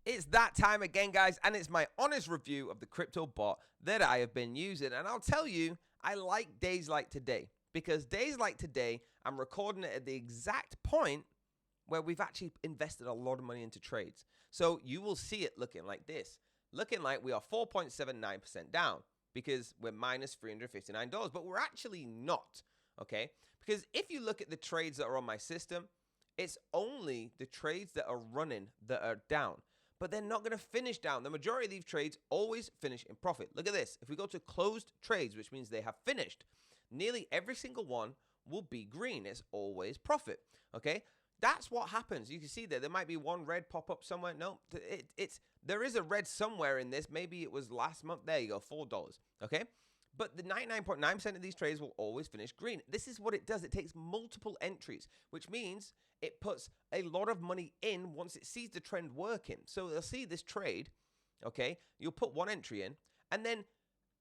It's that time again, guys, and it's my honest review of the crypto bot that I have been using. And I'll tell you, I like days like today, because days like today, I'm recording it at the exact point where we've actually invested a lot of money into trades. So you will see it looking like this, looking like we are 4.79% down because we're minus $359, but we're actually not, okay? Because if you look at the trades that are on my system, it's only the trades that are running that are down. But they're not going to finish down. The majority of these trades always finish in profit. Look at this. If we go to closed trades, which means they have finished, nearly every single one will be green. It's always profit, okay? That's what happens. You can see there might be one red pop up somewhere. No, there is a red somewhere in this. Maybe it was last month. There you go, $4, okay? But the 99.9% of these trades will always finish green. This is what it does. It takes multiple entries, which means it puts a lot of money in once it sees the trend working. So they'll see this trade, okay? You'll put one entry in, and then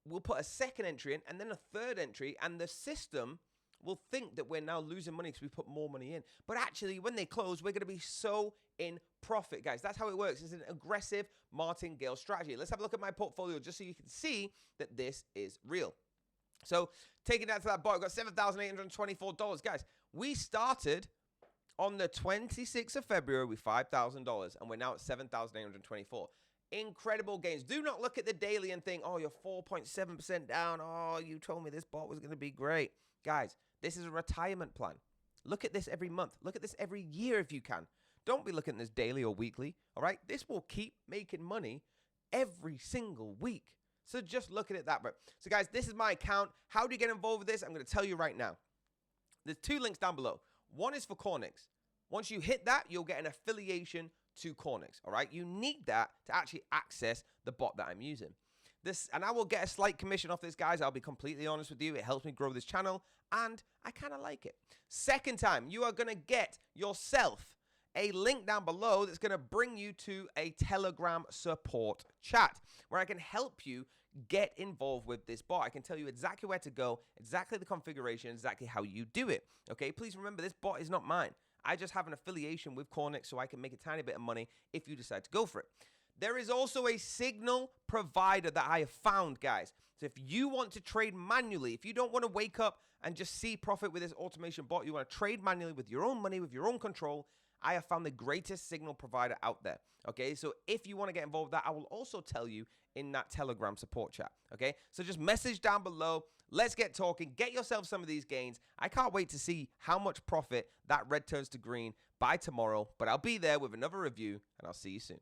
we'll put a second entry in, and then a third entry, and the system will think that we're now losing money because we put more money in. But actually, when they close, we're going to be so in profit, guys. That's how it works. It's an aggressive martingale strategy. Let's have a look at my portfolio just so you can see that this is real. So taking that to that bot, I've got $7,824. Guys, we started on the 26th of February with $5,000, and we're now at $7,824. Incredible gains. Do not look at the daily and think, oh, you're 4.7% down. Oh, you told me this bot was going to be great. Guys, this is a retirement plan. Look at this every month. Look at this every year if you can. Don't be looking at this daily or weekly, all right? This will keep making money every single week. So just look at it that way. So, guys, this is my account. How do you get involved with this? I'm going to tell you right now. There's two links down below. One is for Cornix. Once you hit that, you'll get an affiliation to Cornix, all right? You need that to actually access the bot that I'm using. And I will get a slight commission off this, guys. I'll be completely honest with you. It helps me grow this channel, and I kind of like it. Second time, you are going to get yourself a link down below that's going to bring you to a Telegram support chat where I can help you get involved with this bot. I can tell you exactly where to go, exactly the configuration, exactly how you do it. Okay, please remember, this bot is not mine. I just have an affiliation with Cornix so I can make a tiny bit of money if you decide to go for it. There is also a signal provider that I have found, guys. So if you want to trade manually, if you don't want to wake up and just see profit with this automation bot, you want to trade manually with your own money, with your own control, I have found the greatest signal provider out there, okay? So if you want to get involved with that, I will also tell you in that Telegram support chat, okay? So just message down below. Let's get talking. Get yourself some of these gains. I can't wait to see how much profit that red turns to green by tomorrow, but I'll be there with another review, and I'll see you soon.